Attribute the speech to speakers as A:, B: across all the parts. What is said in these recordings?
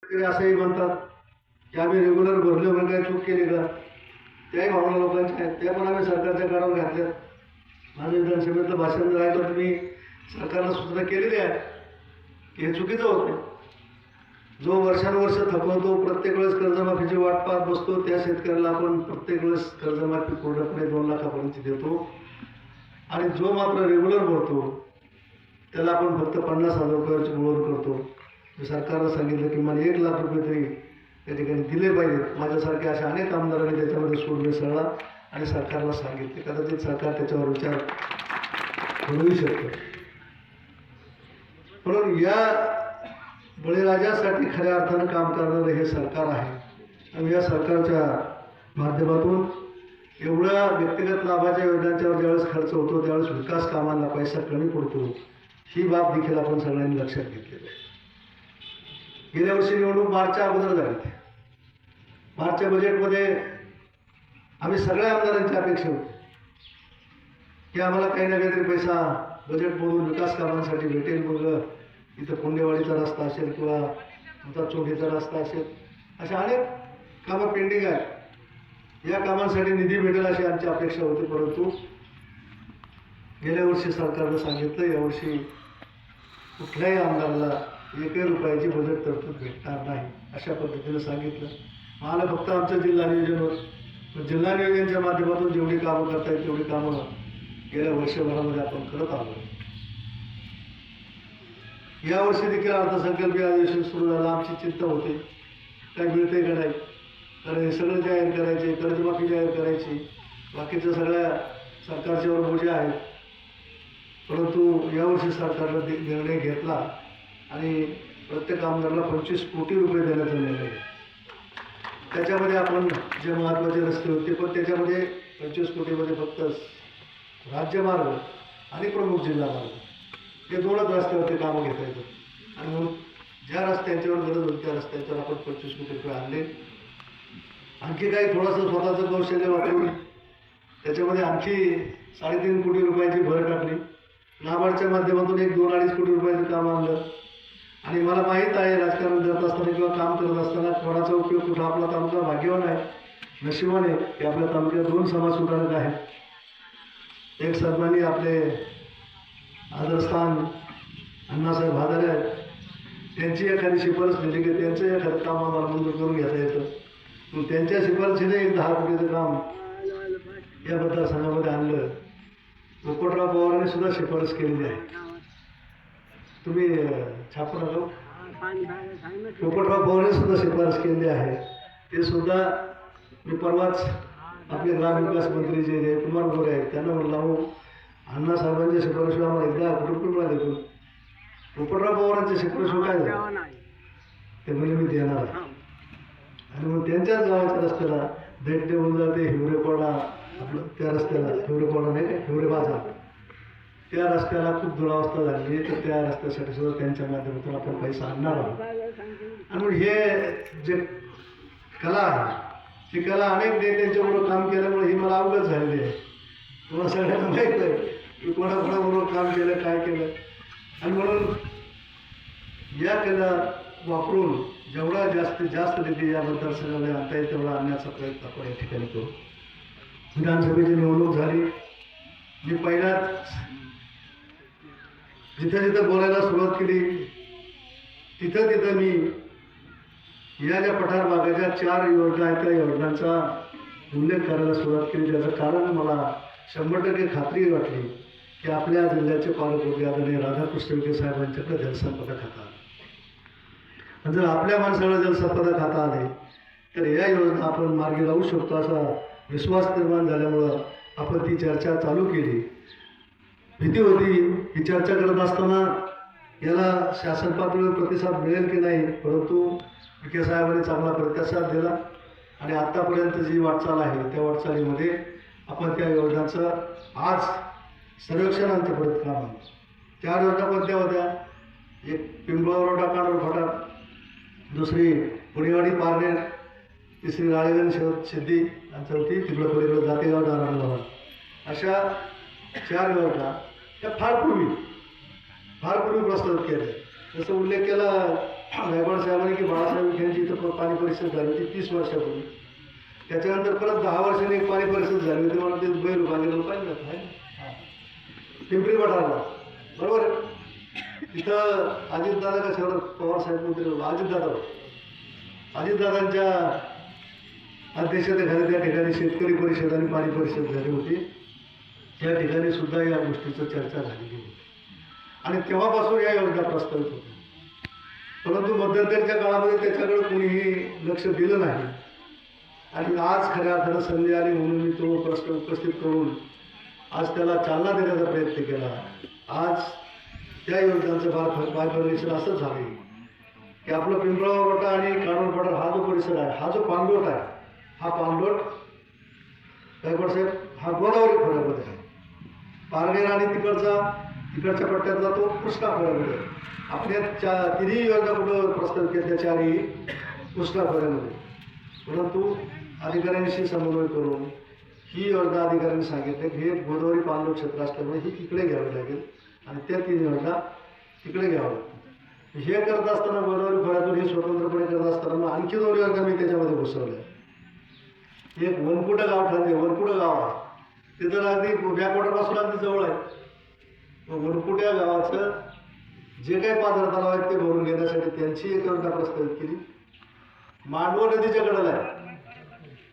A: ते असंही म्हणतात की आम्ही रेग्युलर भरले म्हणून काही चूक केली का, त्याही भावना लोकांच्या आहेत, त्या पण आम्ही सरकारच्या कानावर घातल्यात. माझं विधानसभेतलं भाषण राहिलं तुम्ही सरकारला सूचना केलेली आहे की हे चुकीचं होतं. जो वर्षानुवर्ष थकवतो, प्रत्येक वेळेस कर्जमाफीची वाट पाहत बसतो, त्या शेतकऱ्याला आपण प्रत्येक वेळेस कर्जमाफी पूर्णपणे 2 लाखापर्यंत देतो. आणि जो मात्र रेग्युलर भरतो त्याला आपण फक्त 50,000 रुपयाची बोलवण करतो. सरकारला सांगितलं की मला 1 लाख रुपये तरी त्या ठिकाणी दिले पाहिजेत. माझ्यासारखे अशा अनेक आमदारांनी त्याच्यामध्ये सूर मिसळला आणि सरकारला सांगितले. कदाचित सरकार त्याच्यावर विचार करूही शकतं. म्हणून या बळीराजासाठी खऱ्या अर्थानं काम करणारं हे सरकार आहे. आणि या सरकारच्या माध्यमातून एवढ्या व्यक्तिगत लाभाच्या योजनांच्यावर ज्यावेळेस खर्च होतो त्यावेळेस विकास कामांना पैसा कमी पडतो, ही बाब देखील आपण सगळ्यांनी लक्षात घेतलेली आहे. गेल्या वर्षी निवडणूक मार्चच्या अगोदर झाली. मार्चच्या बजेटमध्ये आम्ही सगळ्या आमदारांची अपेक्षा होती की आम्हाला काही ना काहीतरी पैसा बजेटमधून विकास कामांसाठी भेटेल. मग इथं कोंडेवाडीचा रस्ता असेल किंवा आता चोखीचा रस्ता असेल, अशा अनेक कामं पेंडिंग आहेत. या कामांसाठी निधी भेटेल अशी आमची अपेक्षा होती. परंतु गेल्या वर्षी सरकारनं सांगितलं यावर्षी कुठल्याही आमदाराला 1 रुपयाची बजेट तरतूद भेटणार नाही अशा पद्धतीनं सांगितलं. मला फक्त आमचं जिल्हा नियोजनवर, जिल्हा नियोजनच्या माध्यमातून जेवढी कामं करता येईल तेवढी कामं गेल्या वर्षभरामध्ये आपण करत आलो. यावर्षी देखील अर्थसंकल्पीय अधिवेशन सुरू झालं. आमची चिंता होती काय मिळते का नाही, कारण हे सगळं जाहीर करायचे, कर्जमाफी जाहीर करायची, बाकीच्या सगळ्या सरकारच्यावर बोजे आहेत. परंतु यावर्षी सरकारनं निर्णय घेतला आणि प्रत्येक आमदाराला 25 कोटी रुपये देण्याचा निर्णय. त्याच्यामध्ये आपण जे महत्त्वाचे रस्ते होते, पण त्याच्यामध्ये 25 कोटीमध्ये फक्त राज्यमार्ग आणि प्रमुख जिल्हा मार्ग हे 2च रस्त्यावरती कामं घेता येतं. आणि मग ज्या रस्त्यांच्यावर गरज होती त्या रस्त्यांच्यावर आपण 25 कोटी रुपये आणले. आणखी काही थोडंसं स्वतःचं कौशल्य वापरून त्याच्यामध्ये आणखी 3.5 कोटी रुपयाची भर टाकली. नाबार्डच्या माध्यमातून 2-2.5 कोटी रुपयाचं काम आणलं. आणि मला माहीत आहे राजकारण करत असताना किंवा काम करत असताना कोणाचा उपयोग कुठं. आपला तालुका भाग्यवान आहे, नशिबाने की आपल्या तालुक्यात 2 समाजसुधारक आहेत. एक सन्माननीय आपले आदरस्थान अण्णासाहेब भादारे आहेत, त्यांची एखादी शिफारस दिली की त्यांचं एखादं काम आम्हाला मंजूर करून घेता येतं. मग त्यांच्या शिफारसीने 10 कोटीचं काम या मतदारसंघामध्ये आणलं. पोपटराव पवारांनी सुद्धा शिफारस केलेली आहे. तुम्ही छापू नका. पोपटराव पवारांनी सुद्धा शिफारस केलेली आहे. ते सुद्धा मी परवाच आपले ग्रामविकास मंत्री जे जयकुमार गोरे आहेत त्यांना म्हणलं, हो अण्णासाहेबांच्या शिफारशीवर आम्हाला 1 कोटी रुपये मिळाले, पोपटराव पवारांच्या शिफारशीवर काय झालं ते म्हणजे मी देणार. आणि मग त्यांच्याच गावाच्या रस्त्याला दैट्य उंजळ ते हिवरेपाडा, आपलं त्या रस्त्याला हिवरेपाडा नाही का, हिवरे बाजार, त्या रस्त्याला खूप दुरावस्था झाली. तर त्या रस्त्यासाठी सुद्धा त्यांच्या माध्यमातून आपण पैसा आणणार आहोत. आणि मग हे जे कला आहे ती कला अनेक नेत्यांच्याबरोबर काम केल्यामुळे ही मला अवगत झालेली आहे. तुम्हाला सगळ्यांना माहीत आहे की कोणाकोणाबरोबर काम केलं, काय केलं. आणि म्हणून या कला वापरून जेवढा जास्तीत जास्त निधी या मतदारसंघामध्ये आणता येईल तेवढा आणण्याचा प्रयत्न आपण या ठिकाणी करू. विधानसभेची निवडणूक झाली. मी पहिल्याच जिथं जिथं बोलायला सुरुवात केली तिथं तिथं मी या ज्या पठार भागाच्या 4 योजना आहेत त्या योजनांचा उल्लेख करायला सुरुवात केली. त्याचं कारण मला 100% खात्री वाटली की आपल्या जिल्ह्याचे पालकमंत्री आदरणीय राधाकृष्ण विखे साहेबांच्याकडे जलसंपदा खाता आले. आणि जर आपल्या माणसाला जलसंपदा खाता आले तर या योजना आपण मार्गी लावू शकतो असा विश्वास निर्माण झाल्यामुळं आपण ती चर्चा चालू केली. भीती होती ही चर्चा करत असताना याला शासन पातळीवर प्रतिसाद मिळेल की नाही, परंतु विखे साहेबांनी चांगला प्रतिसाद दिला. आणि आत्तापर्यंत जी वाटचाल आहे त्या वाटचालीमध्ये आपण त्या योजनांचं आज सर्वेक्षणांचं परत काम आहे. 4 योजना कोणत्या होत्या? एक पिंपळावर टाकांवर फाटा, दुसरी पुणेवाडी पारनेर, तिसरी राळेगण सिद्धी आणि चौथी तिकडं पलीकडं जातेगाव नारायणगाव. अशा 4 योजना त्या फार पूर्वी प्रस्तावित केल्या. जसं उल्लेख केला गायकवाड साहेबांनी की बाळासाहेब विखेंची इथं पाणी परिषद झाली होती 30 वर्षापूर्वी. त्याच्यानंतर परत 10 वर्षांनी एक पाणी परिषद झाली होती. मला ते बैल बांधलेलं पाहिजे आहे पिंपरी पठारला, बरोबर आहे. तिथं अजितदादा कशावर पवार साहेब मंत्री अजितदादांच्या अध्यक्षतेखाली त्या ठिकाणी शेतकरी परिषद आणि पाणी परिषद झाली होती. त्या ठिकाणी सुद्धा या गोष्टीचं चर्चा झालेली होती आणि तेव्हापासून या योजना प्रस्तावित होत्या. परंतु मध्यंतरीच्या काळामध्ये त्याच्याकडे कोणीही लक्ष दिलं नाही आणि आज खऱ्या अर्थानं संधी आली म्हणून मी तो प्रश्न उपस्थित करून आज त्याला चालना देण्याचा प्रयत्न केला. आज त्या योजनांचं बायफर्मेशन असंच झालं की आपलं पिंपळावरटा आणि कानोरपाडा हा जो परिसर आहे, हा जो पाणलोट आहे, हा पाणलोट गायकवाड साहेब हा गोदावरी खोऱ्यामध्ये आहे. पारनेर आणि तिकडच्या पट्ट्यातला तो कृष्णा खोऱ्यामध्ये आहे. आपल्या तिन्ही योजना कुठं प्रस्तावित केल्या चारही कृष्णा खोऱ्यामध्ये. परंतु अधिकाऱ्यांशी समन्वय करून ही योजना अधिकाऱ्यांनी सांगितलं की हे गोदावरी पाणलोट क्षेत्र असल्यामुळे ही तिकडे घ्यावी लागेल आणि त्या तीन योजना तिकडे घ्यावं लागतील. हे करत असताना गोदावरी खोऱ्यातून हे स्वतंत्रपणे करत असताना मग आणखी 2 योजना मी त्याच्यामध्ये घुसवल्या. एक वनकुटं गाव ठरले, वनकुटं गाव आहे तिथं अगदी बॅकवॉटरपासून अगदी जवळ आहे. वनकुट या गावाचं जे काही पाझर तलाव आहेत ते भरून घेण्यासाठी त्यांची एक योजना प्रस्तावित केली. मांडव नदीच्या कडेला आहे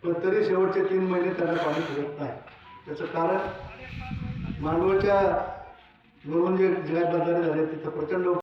A: पण तरी शेवटचे 3 महिने त्यांना पाणी फिरत नाही. त्याचं कारण मांडवच्या वरून जे बंधारे झाले तिथं प्रचंड